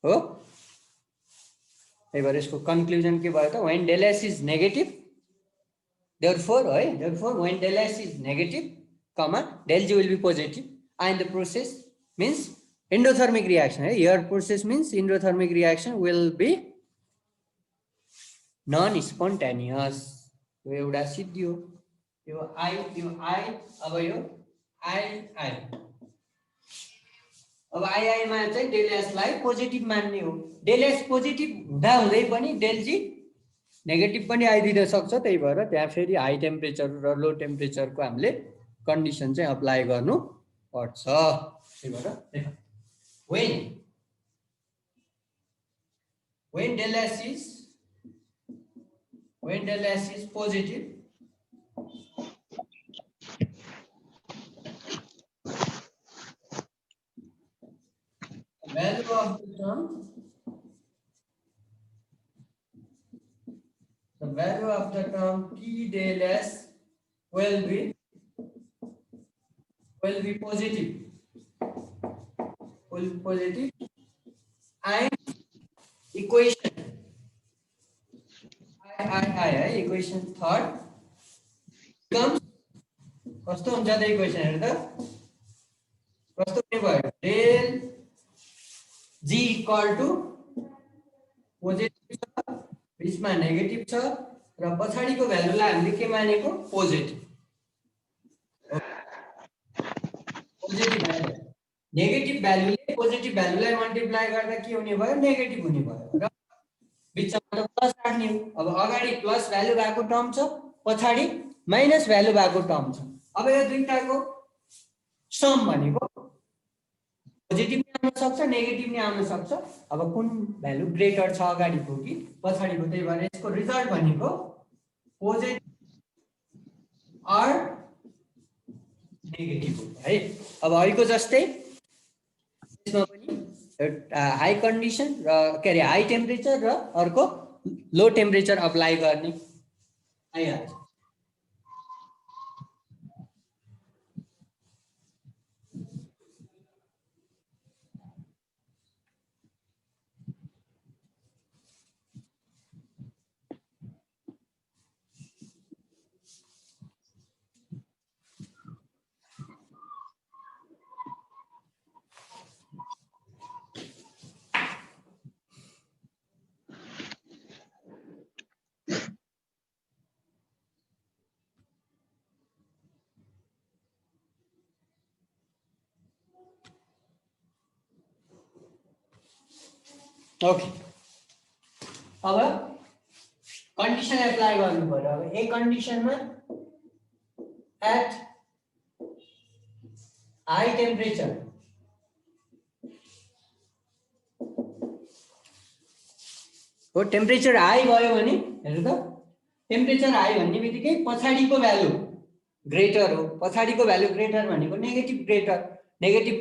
हो। त्यही भएर यसको कन्क्लुजन के भयो त, when del S is negative, therefore when del S is negative, comma del G will be positive, and the process means endothermic reaction. Here process means endothermic reaction will be non-spontaneous. यो एउटा सिद्धियो, यो I अब यो I अब I मा चाहिँ del S लाई positive मान्ने हो। डेल एस पोजिटिभ हुँदा हुँदै पनि डेल जी नेगेटिभ पनि आइदिन सक्छ। त्यही भएर त्यहाँ फेरि हाई टेम्परेचर र लो टेम्परेचरको हामीले कन्डिसन चाहिँ अप्लाई गर्नु पर्छ। त्यही भएर when del S is positive, value of the term, the value of the term T del S will be positive, and equation equation third comes कस्तो हुन्छ त इक्वेसन हेर्दा कस्तो के भयो, del G equal to positive छ, बीचमा negative छ र पछाडीको भ्यालुलाई हामीले के मानेको, पोजिटिभ भ्यालु। नेगेटिभ भ्यालुले पोजिटिभ भ्यालुलाई मल्टिप्लाई गर्दा के हुने भयो, नेगेटिभ हुने भयो र बीचमा त प्लस राख्ने हो। अब अगाडि प्लस भ्यालु भएको टर्म छ, पछाडि माइनस भ्यालु भएको टर्म छ। अब यो दुईटाको सम भनेको पोजिटिभ नि आउन सक्छ, नेगेटिभ नि आउन सक्छ। अब कुन भ्यालु ग्रेटर छ, अगाडिको कि पछाडिको। त्यही भएर यसको रिजल्ट भनेको पोजिटिभ अर नेगेटिभ हो है। अब अहिलेको जस्तै यसमा पनि हाई कन्डिसन र के अरे हाई टेम्परेचर र अर्को लो टेम्परेचर अप्लाई गर्ने आइहाल्छ। ओके, अब कन्डिसन एप्लाई गर्नु पर्यो। अब ए कन्डिसनमा एट हाई टेम्परेचर हो, टेम्परेचर हाई भयो भने हेर्नु त, टेम्परेचर हाई भन्ने बित्तिकै पछाडिको भ्यालु ग्रेटर हो। पछाडिको भ्यालु ग्रेटर भनेको नेगेटिभ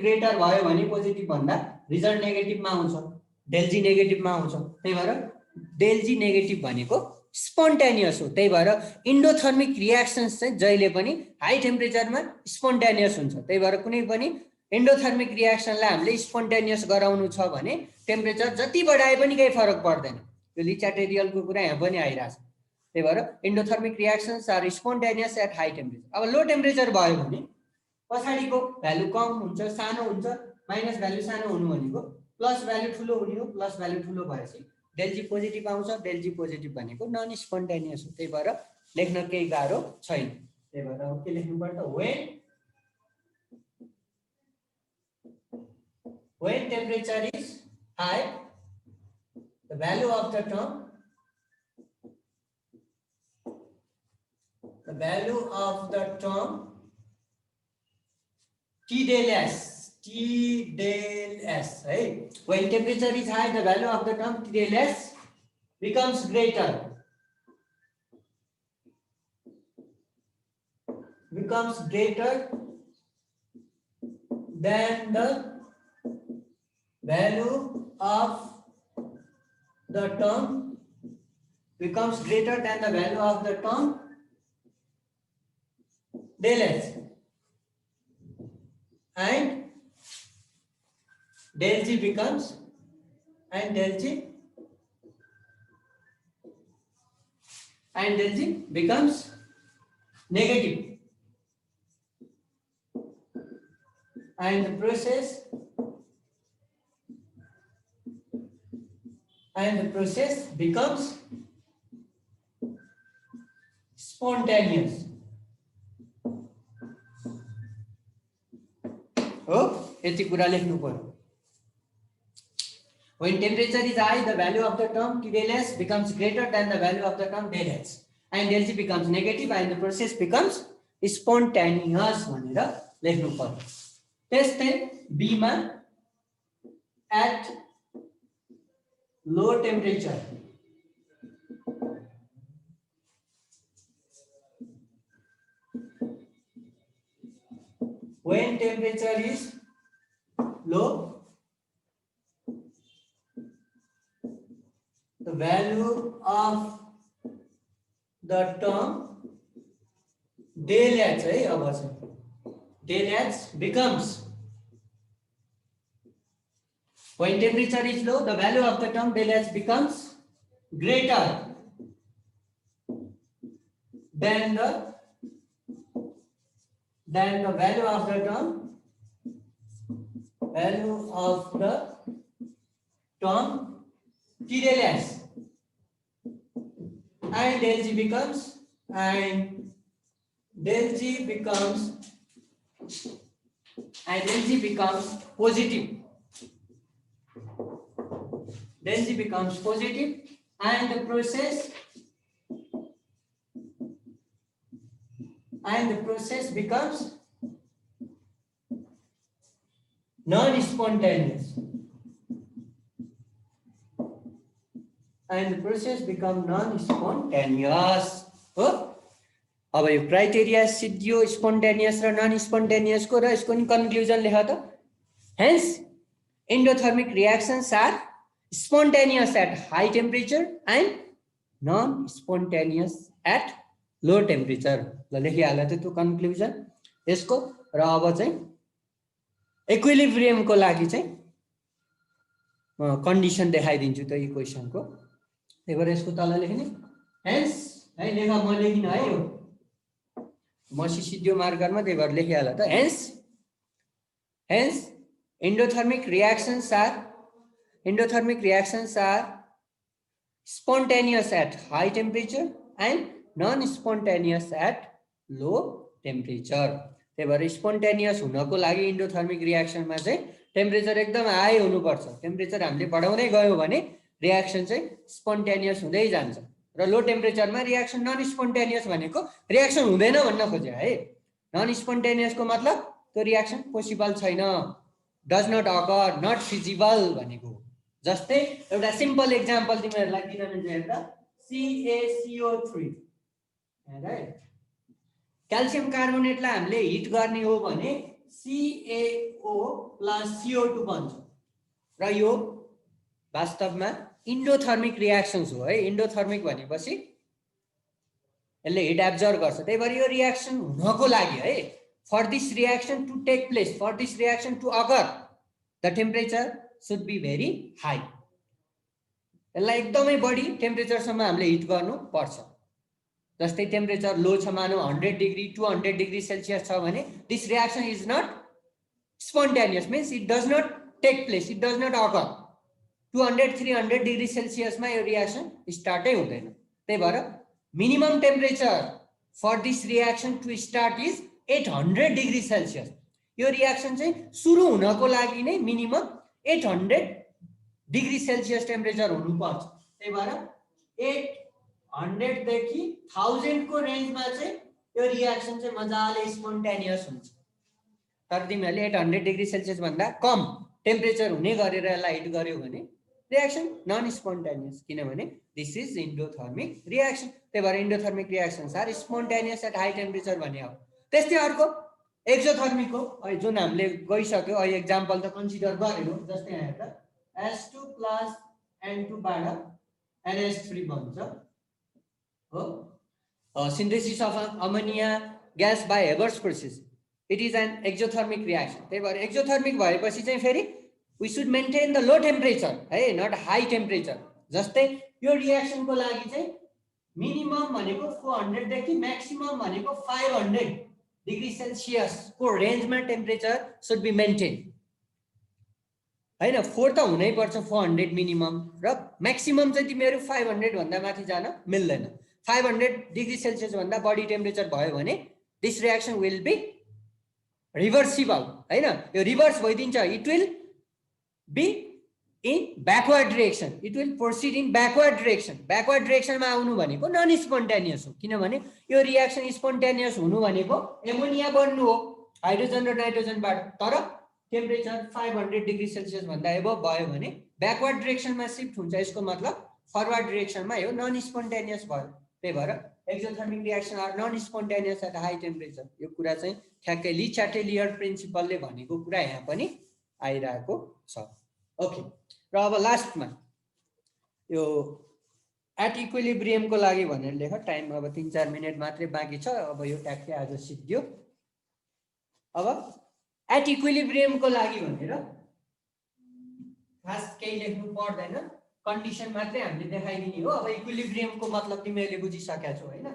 ग्रेटर भयो भने पोजिटिभ भन्दा रिजल्ट नेगेटिभमा आउँछ, डेल जी नेगेटिभमा आउँछ। त्यही भएर डेल जी नेगेटिभ भनेको स्पोन्टेनियस हो। त्यही भएर इन्डोथर्मिक रियाक्सन्स चाहिँ जहिले पनि हाई टेम्परेचरमा स्पोन्टेनियस हुन्छ। त्यही भएर कुनै पनि एन्डोथर्मिक रियाक्सनलाई हामीले स्पोन्टेनियस गराउनु छ भने टेम्परेचर जति बढाए पनि केही फरक पर्दैन। यो लिचाटेरियलको कुरा यहाँ पनि आइरहेछ। त्यही भएर endothermic reactions are spontaneous at high temperature. अब लो टेम्परेचर भयो भने पछाडिको भ्यालु कम हुन्छ, सानो हुन्छ, माइनस भ्यालु सानो हुनु भनेको प्लस भ्यालु ठुलो हुने हो। प्लस भ्यालु ठुलो भएपछि डेल जी पोजिटिभ आउँछ। डेल जी पोजिटिभ भनेको नन स्पोन्टेनियस हो। त्यही भएर लेख्न केही गाह्रो छैन। त्यही भएर अब के लेख्नु पर्छ, when temperature is high, the value of the term T del S, right? When temperature is high, the value of the term T del S becomes greater than the value of the term del S, and del G becomes and del G becomes negative, and the process becomes spontaneous. हो, यति कुरा लेख्नु पर्यो. When temperature is high, the value of the term del S becomes greater than the value of the term del H, and del G becomes negative, and the process becomes spontaneous भनेर लेख्नु पर्यो. त्यस्तै B मा at low temperature, when temperature is low, the value of the term del H है, अब चाहिँ del H becomes, when temperature is low, the value of the term del H becomes greater than the value of the term T del S, and del G becomes positive. Del G becomes positive, and the process becomes non-spontaneous. हो. अब यो criteria सिद्धियो spontaneous र non spontaneous को, र यसको नि conclusion लेख त. Hence endothermic reactions are spontaneous at high temperature and non-spontaneous at low temperature. ल लेखिहाल त त्यो कन्क्लुजन यसको. र अब चाहिँ इक्विलिब्रियम को लागि चाहिँ कन्डिसन देखाइदिन्छु त इक्वेसन को. त्यही भएर यसको तल लेख्ने. हेन्स है, लेख, म लेखिन है, यो म सिसिदियो मार्करमा, त्यही भएर लेखिहाल त. Hence endothermic reactions are spontaneous at high temperature and non-spontaneous at low temperature. त्यही भएर स्पोन्टेनियस हुनको लागि इन्डोथर्मिक रियाक्सनमा चाहिँ टेम्परेचर एकदम हाई हुनुपर्छ. टेम्परेचर हामीले बढाउँदै गयो भने रियाक्सन चाहिँ स्पोन्टेनियस हुँदै जान्छ. र लो टेम्परेचरमा रियाक्सन नन स्पोन्टेनियस भनेको रियाक्सन हुँदैन भन्न खोजे है. नन स्पोन्टेनियसको मतलब त्यो रियाक्सन पोसिबल छैन, does not occur, not feasible भनेको. जस्तै एउटा सिम्पल एक्जाम्पल तिमीहरूलाई दिन हेर्दा CaCO3 है, क्याल्सियम कार्बोनेटलाई हामीले हिट गर्ने हो भने CaO + CO2 बन्छ. र यो वास्तवमा इन्डोथर्मिक रियाक्सन्स हो है. इन्डोथर्मिक भनेपछि यसले हिट एब्जर्भ गर्छ. त्यही भएर यो रियाक्सन हुनको लागि है, for this reaction to take place, for this reaction to occur, the temperature should be very high. यसलाई एकदमै बढी टेम्परेचरसम्म हामीले हिट गर्नु पर्छ. जस्तै टेम्परेचर लो छ, मानौ 100 डिग्री 200 डिग्री सेल्सियस छ भने this reaction is not spontaneous, means it does not take place, it does not occur. 200-300 degree सेल्सियसमा यो रियाक्सन स्टार्टै हुँदैन. त्यही भएर minimum temperature for this reaction to start is 800 degree Celsius. यो रियाक्सन चाहिँ सुरु हुनको लागि नै मिनिमम 800 डिग्री सेल्सियस टेम्परेचर हुनुपर्छ. त्यही भएर 800 देखि 1000 को रेन्जमा चाहिँ यो रियाक्सन चाहिँ मजाले स्पोन्टेनियस हुन्छ. तर तिमीहरूले 800 डिग्री सेल्सियस भन्दा कम टेम्परेचर हुने गरेर यसलाई हिट गर्यो भने रियाक्सन नन स्पोन्टेनियस, किनभने दिस इज इन्डोथर्मिक रियाक्सन. त्यही भएर endothermic reactions are spontaneous at high temperature भने हो. त्यस्तै अर्को एक्जोथर्मिक हो, जुन हामीले गइसक्यो. अहिले एक्जाम्पल त कन्सिडर गरेको. जस्तै यहाँ हेर्दा H2 + N2 बाट NH3 बन्छ हो. Synthesis of ammonia gas by Haber's process, it is an exothermic reaction. त्यही भएर एक्जोथर्मिक भएपछि चाहिँ फेरि we should maintain the low temperature है, नट हाई टेम्परेचर। जस्तै यो रियाक्सनको लागि चाहिँ मिनिमम भनेको 400 देखि म्याक्सिमम भनेको 500 डिग्री सेल्सियस को रेन्जमा टेम्परेचर शुड बी मेन्टेन हैन। 4 त हुनै पर्छ 400 मिनिमम, र म्याक्सिमम चाहिँ तिमीहरू 500 भन्दा माथि जान मिल्दैन। 500 डिग्री सेल्सियस भन्दा बढी टेम्परेचर भयो भने this reaction will be reversible हैन, यो रिभर्स भइदिन्छ। It will be in backward direction, it will proceed in backward direction. Backward डिरेक्सनमा आउनु भनेको नन स्पोन्टेनियस हो, किनभने यो रियाक्सन स्पोन्टेनियस हुनु भनेको एमोनिया बन्नु हो हाइड्रोजन र नाइट्रोजनबाट। तर टेम्परेचर 500 डिग्री सेल्सियस भन्दा एबभ भयो भने ब्याकवर्ड डिरेक्सनमा सिफ्ट हुन्छ, यसको मतलब फरवर्ड डिरेक्सनमा यो नन स्पोन्टेनियस भयो। त्यही भएर exothermic reaction are non spontaneous at high temperature. यो कुरा चाहिँ ठ्याक्कै ली च्याटेलियर प्रिन्सिपलले भनेको कुरा यहाँ पनि आइरहेको छ। ओके, र अब लास्टमा यो एट इक्विलिब्रियमको लागि भनेर लेख। टाइम अब 3-4 मिनट मात्रै बाँकी छ, अब यो ट्याक्कै आज सिद्धियो। अब एट इक्विलिब्रियमको लागि भनेर खास केही लेख्नु पर्दैन, कन्डिसन मात्रै हामीले देखाइदिने हो। अब इक्विलिब्रियमको मतलब तिमीहरूले बुझिसकेका छौ हैन।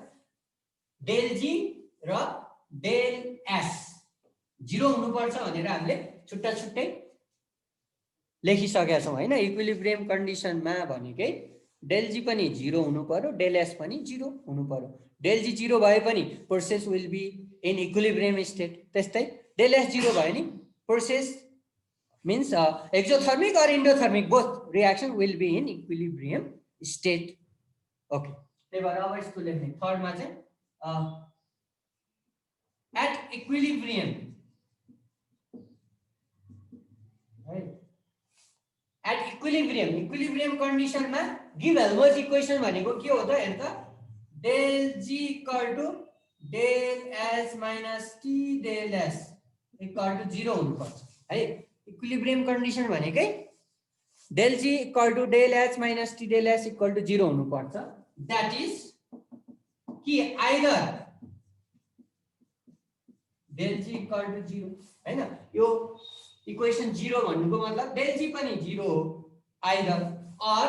डेल जी र डेल एस 0 हुनुपर्छ भनेर हामीले छुट्टा छुट्टै लेखिसकेका छौँ हैन। इक्विलिब्रियम कन्डिसनमा भनेकै डेल जी पनि 0 हुनु पर्यो, डेल एस पनि 0 हुनु पर्यो। डेल जी 0 भए पनि process will be in equilibrium state. त्यस्तै डेल एस 0 भयो नि process means exothermic or endothermic both reaction will be in equilibrium state. Okay, त्यही भएर अब यसको लेख्ने थर्डमा चाहिँ at equilibrium है। at equilibrium कन्डिसनमा गिभ हेल्महोल्ट्ज इक्वेसन भनेको के हो त हेर त, del G equal to del S minus T del S equal to 0 हुनुपर्छ है। इक्विलिब्रियम कन्डिसन भनेकै del G equal to del H minus T del S equal to 0 हुनुपर्छ। द्याट इज कि either del G equal to 0 हैन, यो equation 0 भन्नुको मतलब del जी पनि 0 हो either, or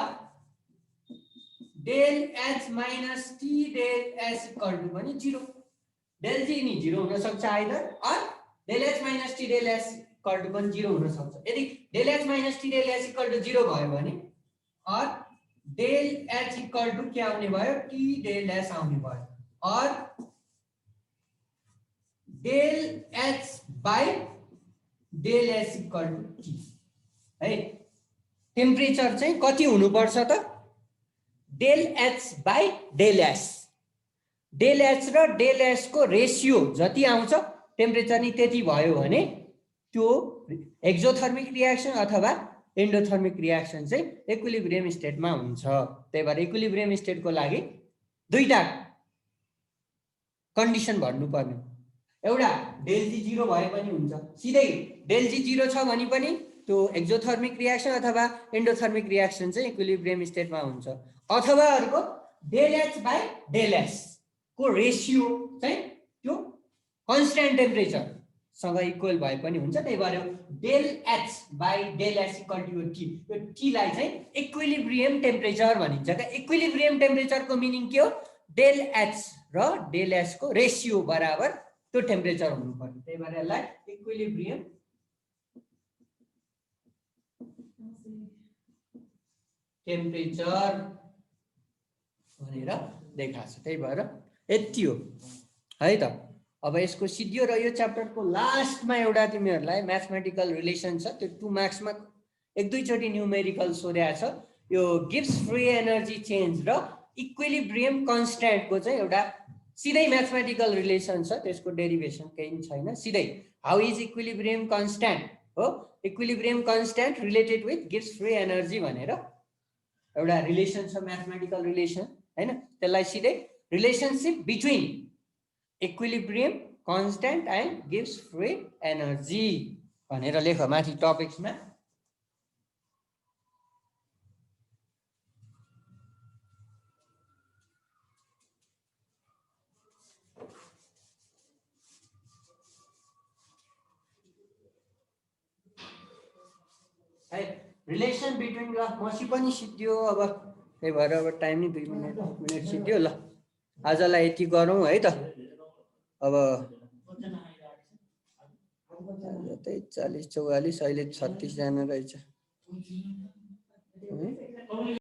del H minus T del S equal to पनि 0। Del G नि 0 हुन सक्छ either, or del H minus T del S equal to पनि 0 हुन सक्छ। यदि del H minus T del S equal to 0 भयो भने or del H equal to के आउने भयो, टी डेल एस आउने भयो, or del H by del S equal to T है। टेम्परेचर चाहिँ कति हुनुपर्छ त, del H by del S. Del H र डेल एस को रेसियो जति आउँछ टेम्परेचर नि त्यति भयो भने त्यो एक्जोथर्मिक रियाक्सन अथवा एन्डोथर्मिक रियाक्सन चाहिँ इक्विलिब्रियम स्टेटमा हुन्छ। त्यही भएर इक्विलिब्रियम स्टेटको लागि दुईटा कन्डिसन भन्नुपर्ने, एउटा डेल जी 0 भए पनि हुन्छ, सिधै डेल जी 0 छ भने पनि त्यो एक्जोथर्मिक रियाक्सन अथवा एन्डोथर्मिक रियाक्सन चाहिँ इक्विलिब्रियम स्टेटमा हुन्छ, अथवा अर्को del H by del S को रेसियो चाहिँ त्यो कन्स्ट्यान्ट टेम्परेचर सँग इक्वल भए पनि हुन्छ। त्यही भएर del H by del S equal to T, यो टी लाई चाहिँ इक्विलिब्रियम टेम्परेचर भनिन्छ। त इक्विलिब्रियम टेम्परेचरको मिनिङ के हो, डेल एच र डेल एस को रेसियो बराबर त्यो टेम्परेचर हुनु पर्यो। त्यही भएर यसलाई इक्विलिब्रियम टेम्परेचर भनेर देखाएको छ। त्यही भएर यति हो है त। अब यसको सिद्धियो र यो च्याप्टरको लास्टमा एउटा तिमीहरूलाई म्याथमेटिकल रिलेसन छ, त्यो 2 मार्क्समा एक दुईचोटि न्युमेरिकल सोधेको छ। यो गिब्स फ्री एनर्जी चेन्ज र इक्विलिब्रियम कन्स्ट्यान्टको चाहिँ एउटा सिधै म्याथमेटिकल रिलेसन छ, त्यसको डेरिभेसन केही छैन, सिधै हाउ इज इक्विलिब्रियम कन्स्ट्यान्ट हो, equilibrium constant related with Gibbs free energy भनेर एउटा रिलेसन छ, म्याथमेटिकल रिलेसन हैन। त्यसलाई सिधै relationship between equilibrium constant and Gibbs free energy भनेर लेख माथि टपिक्समा। रिलेसन बिट्विन ल मसी पनि सिद्धियो अब त्यही भएर अब टाइम नै 2 मिनट सिद्धियो ल आजलाई यति गरौँ है त अब त्यही 40 44 अहिले 36 जना रहेछ